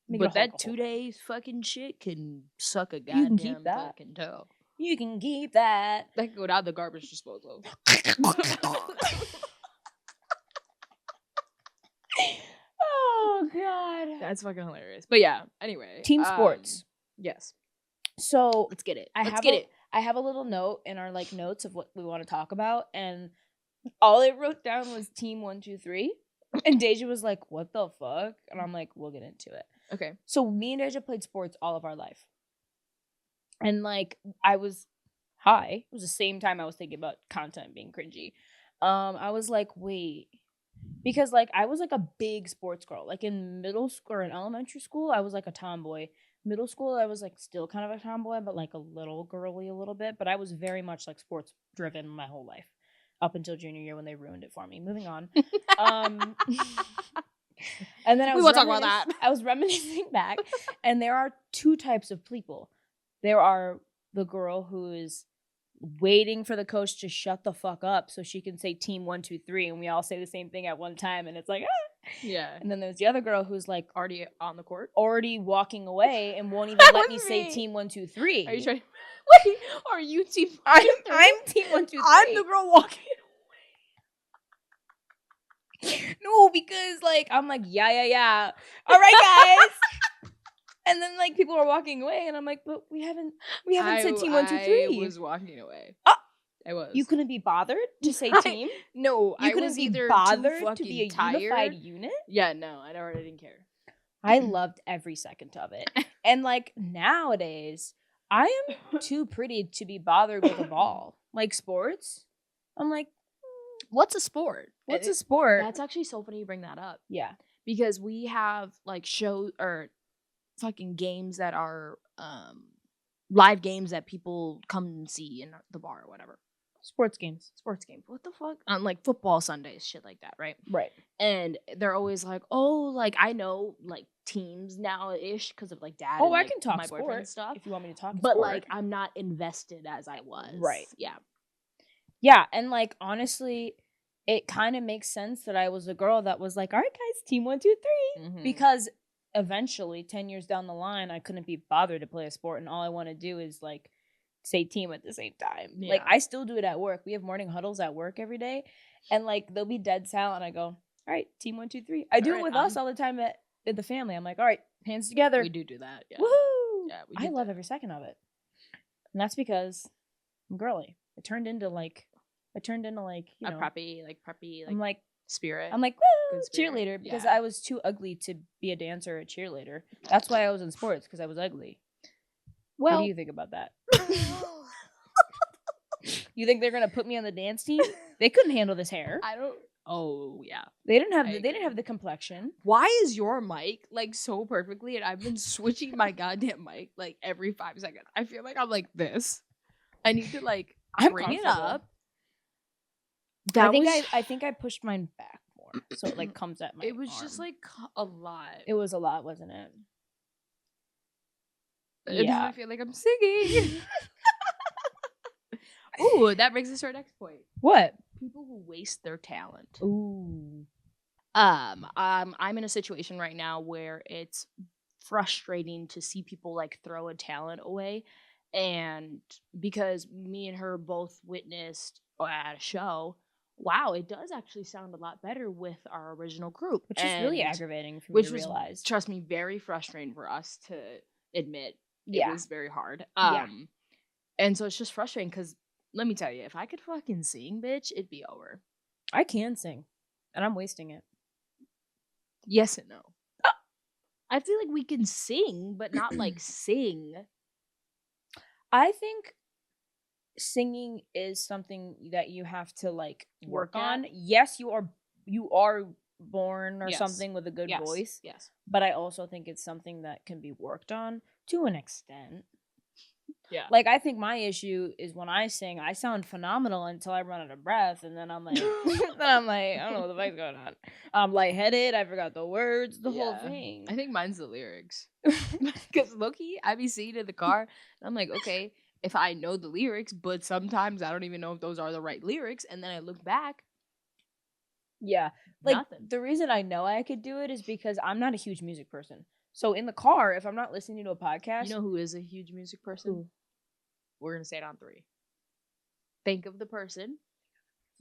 But that 2 days fucking shit can suck a goddamn fucking toe. You can keep that. That can go down the garbage disposal. Oh god, that's fucking hilarious. But yeah, anyway, team sports. Yes. So let's get it. I have a little note in our like notes of what we want to talk about, and all it wrote down was Team 1, 2, 3. And Daijah was like, "What the fuck?" And I'm like, "We'll get into it." Okay. So me and Daijah played sports all of our life, and like I was high. It was the same time I was thinking about content being cringy. I was like, wait. Because, like, I was, like, a big sports girl. Like, in middle school or in elementary school, I was, like, a tomboy. Middle school, I was, like, still kind of a tomboy, but, like, a little girly a little bit. But I was very much, like, sports-driven my whole life. Up until junior year when they ruined it for me. Moving on. And then we won't talk about that. I was reminiscing back. And there are 2 types of people. There are the girl who is waiting for the coach to shut the fuck up so she can say Team 1, 2, 3, and we all say the same thing at one time, and it's like, ah. Yeah. And then there's the other girl who's like already on the court, already walking away, and won't even let me say Team 1, 2, 3. Are you trying? Wait, are you Team? I'm Team 1, 2, 3. I'm the girl walking away. No, because like I'm like yeah. All right, guys. And then, like, people were walking away, and I'm like, but we haven't said Team 1, 2, 3. I was walking away. I was. You couldn't be bothered to say team? No, you I couldn't was be either bothered to be a tired. Unified unit? Yeah, no, I didn't care. I loved every second of it. And, like, nowadays, I am too pretty to be bothered with a ball. Like, sports, I'm like, what's a sport? What's a sport? That's actually so funny you bring that up. Yeah. Because we have, like, shows or fucking games that are live games that people come and see in the bar or whatever. Sports games. Sports games. What the fuck? On like football Sundays, shit like that, right? Right. And they're always like, oh, like I know like teams now ish because of like dad. Oh, and, I like, can talk my boyfriend and sport stuff. if you want me to talk But sport. like I'm not invested as I was. Right. Yeah. Yeah, and like honestly, it kind of makes sense that I was a girl that was like, all right, guys, team 1, 2, 3, Mhm. because eventually, 10 years down the line, I couldn't be bothered to play a sport, and all I want to do is like say team at the same time. Like Yeah. I still do it at work. We have morning huddles at work every day, and like they'll be dead silent. I go, all right, team 1, 2, 3. I do All it right, with us all the time at the family. I'm like, all right, hands together. We do that. Yeah. Woohoo! Yeah, we I did love that. every second of it, and that's because I'm girly. It turned into like you A know, preppy, like I'm like spirit. I'm like, woo, Good spirit. cheerleader, because Yeah. I was too ugly to be a dancer or a cheerleader. That's why I was in sports, because I was ugly. What Well, do you think about that? You think they're gonna put me on the dance team? They couldn't handle this hair. I don't. Oh yeah. They didn't have I they didn't agree. have the complexion. Why is your mic like so perfectly? And I've been switching my goddamn mic like every 5 seconds. I feel like I'm like this. I need to like I'm bring it comfortable. up. That I think I pushed mine back more, so it like comes at my. It was just arm. like a lot. It was a lot, wasn't it? And now Yeah. I feel like I'm singing. Ooh, that brings us to our next point. What? People who waste their talent. Ooh. I'm in a situation right now where it's frustrating to see people like throw a talent away, and because me and her both witnessed at a show, wow, it does actually sound a lot better with our original group, Which is really and- aggravating for me which to was, realize. trust me, very frustrating for us to admit. Yeah. It was very hard. Yeah. And so it's just frustrating because let me tell you, if I could fucking sing, bitch, it'd be over. I can sing, and I'm wasting it. Yes and no. I feel like we can sing, but not like sing. I think singing is something that you have to like work Work on. at? Yes, you are born or Yes. something with a good Yes. voice, Yes. but I also think it's something that can be worked on to an extent. Yeah. Like I think my issue is when I sing, I sound phenomenal until I run out of breath, and then I'm like, I don't know what the fuck's going on. I'm lightheaded. I forgot the words, the whole Yeah. thing. I think mine's the lyrics. Because Loki, I be singing in the car, and I'm like, okay, if I know the lyrics, but sometimes I don't even know if those are the right lyrics, and then I look back, Yeah. Like nothing. the reason I know I could do it is because I'm not a huge music person. So in the car, if I'm not listening to a podcast, You know who is a huge music person? Who? We're gonna say it on 3. Think of the person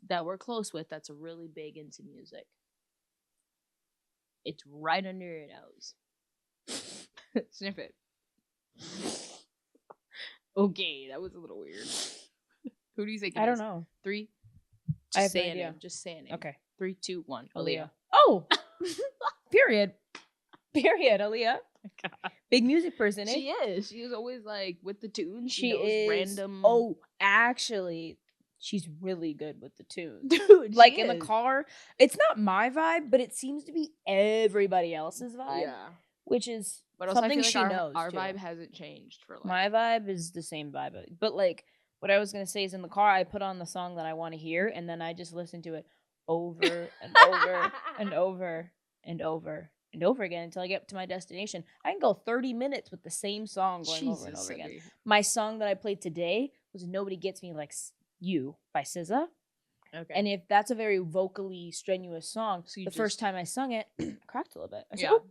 that we're close with that's really big into music. It's right under your nose. Sniff it. Okay, that was a little weird. Who do you think it I don't is? know. 3. I have Just no say a idea. name. Just say a name. Okay. 3, 2, 1. Aaliyah. Aaliyah. Oh, period. Period, Aaliyah. Big music person, eh? She is. She is always like with the tunes. She knows is. random. Oh, actually, she's really good with the tunes. dude. Like she in the is. car, it's not my vibe, but it seems to be everybody else's vibe, Yeah. which is But also, something I feel she like knows. our too. vibe hasn't changed for like. My vibe is the same vibe, but like what I was gonna say is in the car, I put on the song that I want to hear, and then I just listen to it over and over and over and over and over again until I get to my destination. I can go 30 minutes with the same song going over and Jesus, over again. Cindy. My song that I played today was "Nobody Gets Me Like You" by SZA. Okay. And if that's a very vocally strenuous song, So you the first time I sung it, I cracked a little bit. I said, Yeah. "Oh,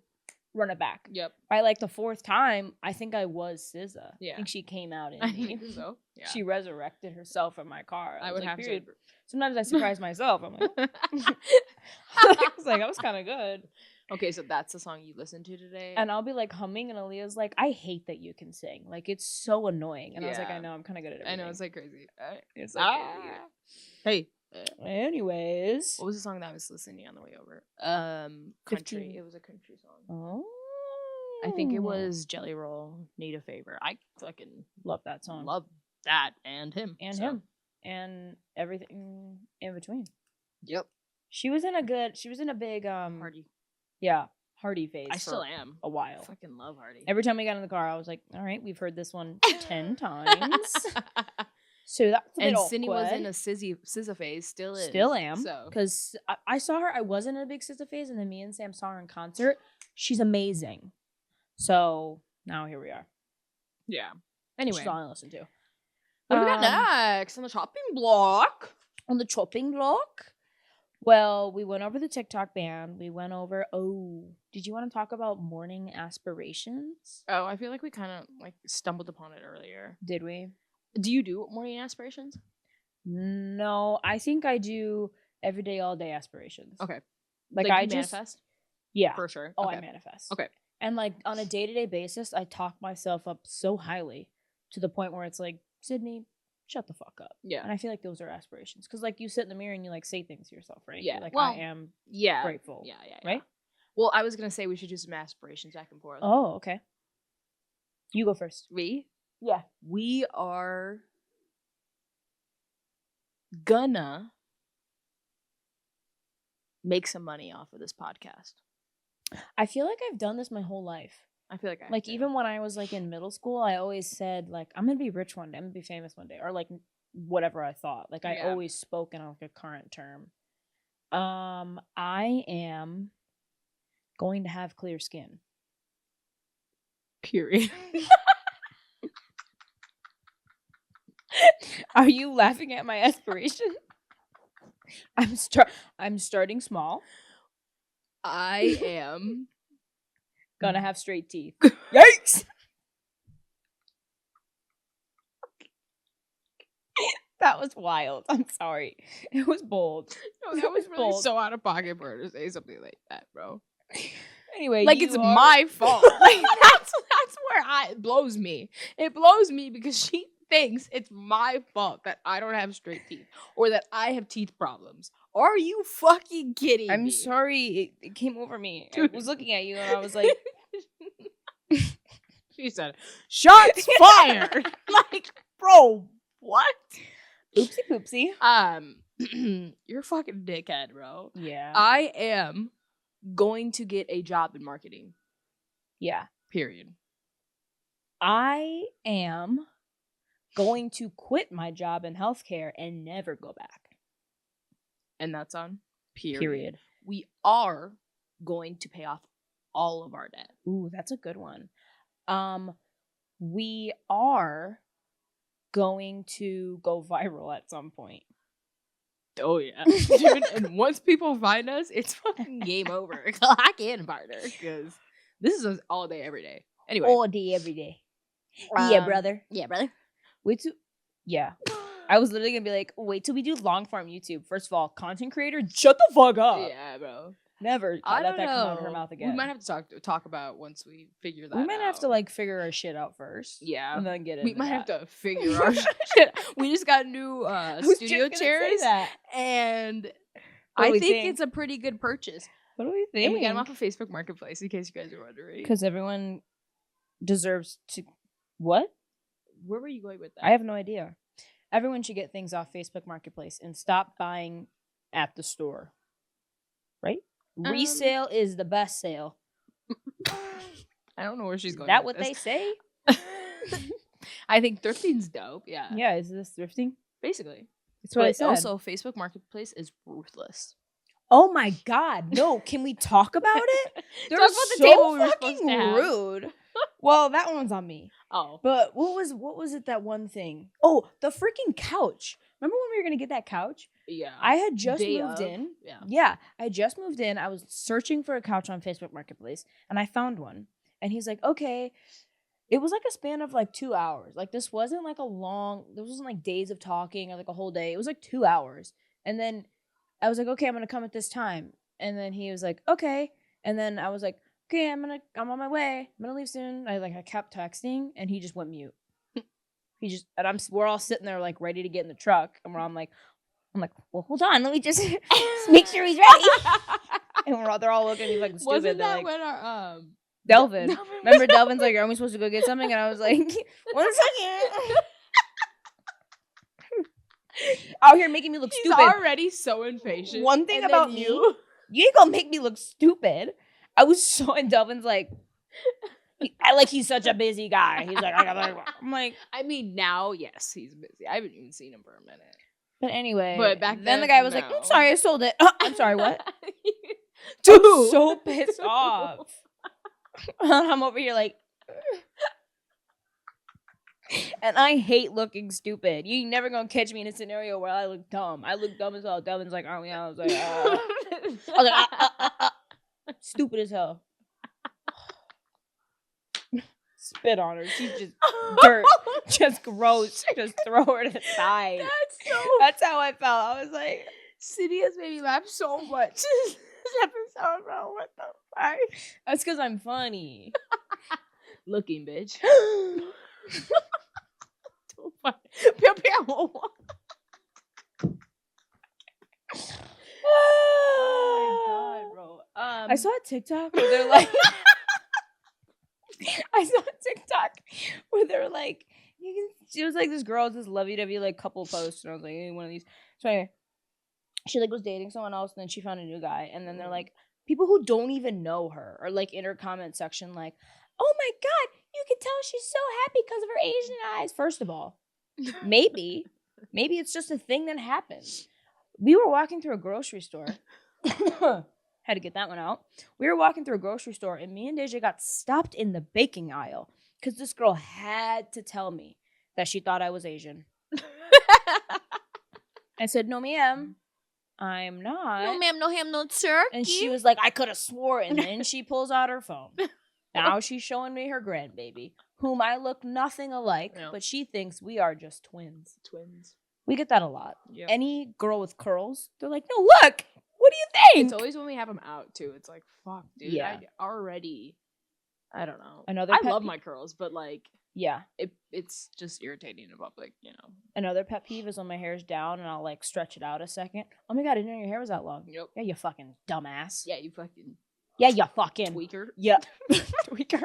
run it back." Yep. By like the 4th time, I think I was SZA. Yeah. I think she came out in I me. think so. Yeah. She resurrected herself in my car. I was would like, have period. to. Sometimes I surprise myself. I'm like, I was like, I was kind of good. Okay, so that's the song you listened to today. And I'll be like humming, and Aaliyah's like, I hate that you can sing. Like, it's so annoying. And I was like, Yeah. I know, I'm kind of good at I everything. know it's like crazy. It's like, yeah. Hey. Anyways. What was the song that I was listening to on the way over? Country. 15. It was a country song. Oh. I think it was Jelly Roll. Need a Favor. I fucking Love that song. love that and him. And so. him. And everything in between. Yep. She was in a big Hardy. yeah, Hardy phase. I for still am. a I while. fucking love Hardy. Every time we got in the car, I was like, all right, we've heard this one 10 times. So that's a bit And awkward. Cindy was in a SZA phase, still is. Still am. So Because I saw her. I wasn't in a big SZA phase, and then me and Sam saw her in concert. She's amazing. So now here we are. yeah. She's Anyway, all I listen to. what do we got next on the chopping block? On the chopping block? Well, we went over the TikTok ban. We went over, did you want to talk about morning aspirations? Oh, I feel like we kind of like stumbled upon it earlier. Did we? Do you do morning aspirations? No, I think I do every day, all day aspirations. Okay. Like you I just, manifest? yeah. For sure. Oh, okay. I manifest. Okay. And like on a day-to-day basis, I talk myself up so highly to the point where it's like, Sydney, shut the fuck up. Yeah. And I feel like those are aspirations. Because like you sit in the mirror and you like say things to yourself, right? Yeah. You're like, well, I am yeah. grateful. Yeah. Right? Well, I was going to say we should do some aspirations back and forth. Oh, okay. You go first. We? Yeah. We are gonna make some money off of this podcast. I feel like I've done this my whole life. I feel like I Like do. even when I was like in middle school, I always said like I'm gonna be rich one day, I'm gonna be famous one day, or like whatever I thought. Like I Yeah. always spoke in like a current term. I am going to have clear skin. Period. Are you laughing at my aspiration? I'm starting small. I am Gonna have straight teeth. Yikes! That was wild. I'm sorry. It was bold. No, that was really bold. so out of pocket for her to say something like that, bro. Anyway, Like you it's are- my fault. Like that's where it blows me. It blows me because she thinks it's my fault that I don't have straight teeth or that I have teeth problems. Are you fucking kidding me? I'm sorry. It came over me. I Dude. was looking at you and I was like, She said, "Shots fired!" Like, bro, what? oopsie poopsie. You're a fucking dickhead, bro. Yeah. I am going to get a job in marketing. Yeah. Period. I am going to quit my job in healthcare and never go back. And that's on Period. We are going to pay off all of our debt. Ooh, that's a good one. We are going to go viral at some point. Oh yeah, dude. And once people find us, it's fucking game over. I can partner because this is us all day, every day. Anyway, All day, every day. Yeah, brother. Yeah, brother. Wait till, yeah. I was literally gonna be like, wait till we do long form YouTube. First of all, content creator, shut the fuck up. Yeah, bro. Never I let don't that know. come out of her mouth again. We might have to talk about once we figure that. We might have to out. like figure our shit out first. Yeah. And then get it. We might have to figure our shit. We just got new studio chairs, and What do I we think think? it's a pretty good purchase. What do we think? And we got them off of Facebook Marketplace, in case you guys are wondering. Because everyone deserves to. What? Where were you going with that? I have no idea. Everyone should get things off Facebook Marketplace and stop buying at the store. Right? Resale is the best sale. I don't know where she's Is going. that with what they this. say? I think thrifting's dope. Yeah. Yeah, is this thrifting? Basically. That's what I But said. also, Facebook Marketplace is ruthless. Oh my god, no! Can we talk about it? They're Talk about the so table we were fucking supposed to have. rude. Well, that one's on me. Oh. But what was it? That one thing? Oh, the freaking couch. Remember when we were gonna get that couch? Yeah. I had just Day moved of. in. Yeah. Yeah, I just moved in. I was searching for a couch on Facebook Marketplace, and I found one. And he's like, "Okay." It was like a span of like 2 hours. Like this wasn't like a long. This wasn't like days of talking or like a whole day. It was like 2 hours. And then I was like, "Okay, I'm gonna come at this time." And then he was like, "Okay." And then I was like, "Okay, I'm on my way. I'm gonna leave soon." I kept texting, and he just went mute. We're all sitting there like ready to get in the truck, and I'm like, well, hold on, let me just make sure he's ready. And they're all looking at me like stupid. Wasn't They're that like, when our Delvin? Remember Delvin's like, "Aren't we supposed to go get something?" And I was like, 1 second. Out here making me look He's stupid. already so impatient. One thing And about then you ain't gonna make me look stupid. I was so, and Delvin's like, He's such a busy guy. He's like, I'm like, I mean, now, yes, he's busy. I haven't even seen him for a minute. but anyway. But back then the then, guy was like, no. I'm sorry, I sold it. I'm sorry, what? Dude. I'm so pissed off. I'm over here like, and I hate looking stupid. You never gonna catch me in a scenario where I look dumb. I look dumb as hell. Devin's like, oh yeah. I was like, stupid as hell. Spit on her. She's just dirt. Just gross. Just throw her to the side. That's how I felt. I was like, City has made me laugh so much. This episode, bro. What the fuck? that's because I'm funny. Looking, bitch. Too funny. Pew, pew. Oh my god, bro. I saw a TikTok where they're like, she was like, this girl, this lovey-dovey like couple post, and I was like, hey, one of these. So anyway, she like was dating someone else, and then she found a new guy, and then they're like, people who don't even know her are like in her comment section, like, oh my god, you can tell she's so happy because of her Asian eyes. First of all, maybe it's just a thing that happens. We were walking through a grocery store. Had to get that one out. We were walking through a grocery store, and me and Daijah got stopped in the baking aisle because this girl had to tell me that she thought I was Asian. I said, no, ma'am, I'm not. No, ma'am, no ham, no turkey. And she was like, I could have swore. And then she pulls out her phone. Now she's showing me her grandbaby, whom I look nothing alike, No. but she thinks we are just twins. Twins. We get that a lot. Yep. Any girl with curls, they're like, no, look, what do you think? It's always when we have them out, too. It's like, fuck, dude. Yeah. I don't know. Another I pet love peeve- my curls, but like, Yeah. it's just irritating in public, you know. Another pet peeve is when my hair's down and I'll like stretch it out a second. Oh my god, I didn't know your hair was that long. Yep. Yeah, you fucking dumbass. Yeah, you fucking Yeah, you fucking tweaker. Yeah. Tweaker.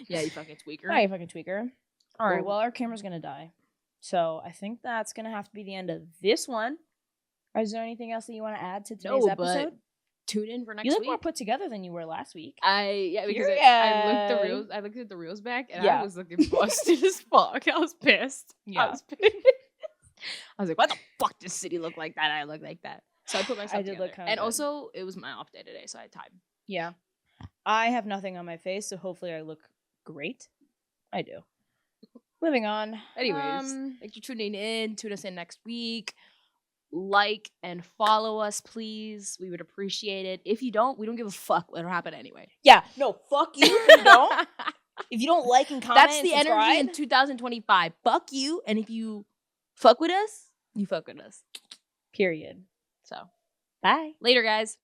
Yeah, you fucking tweaker. Hi, you fucking tweaker. All right, Well- well, our camera's gonna die. So I think that's gonna have to be the end of this one. Or is there anything else that you want to add to today's No, episode? but tune in for next You look week. more put together than you were last week. Because I looked at the reels back and Yeah. I was looking busted as fuck. I was pissed. Yeah. I was pissed. I was like, why the fuck does City look like that? I look like that. So I put myself I did together. look kinda and good. also, it was my off day today, so I had time. Yeah. I have nothing on my face, so hopefully I look great. I do. Moving on. Anyways, thanks for tuning in. Tune us in next week. Like and follow us, please. We would appreciate it. If you don't, we don't give a fuck. It'll happen anyway. Yeah, no, fuck you if you don't. If you don't like and comment, That's and the energy in subscribe. 2025. Fuck you. And if you fuck with us, you fuck with us. Period. So, Bye. later, guys.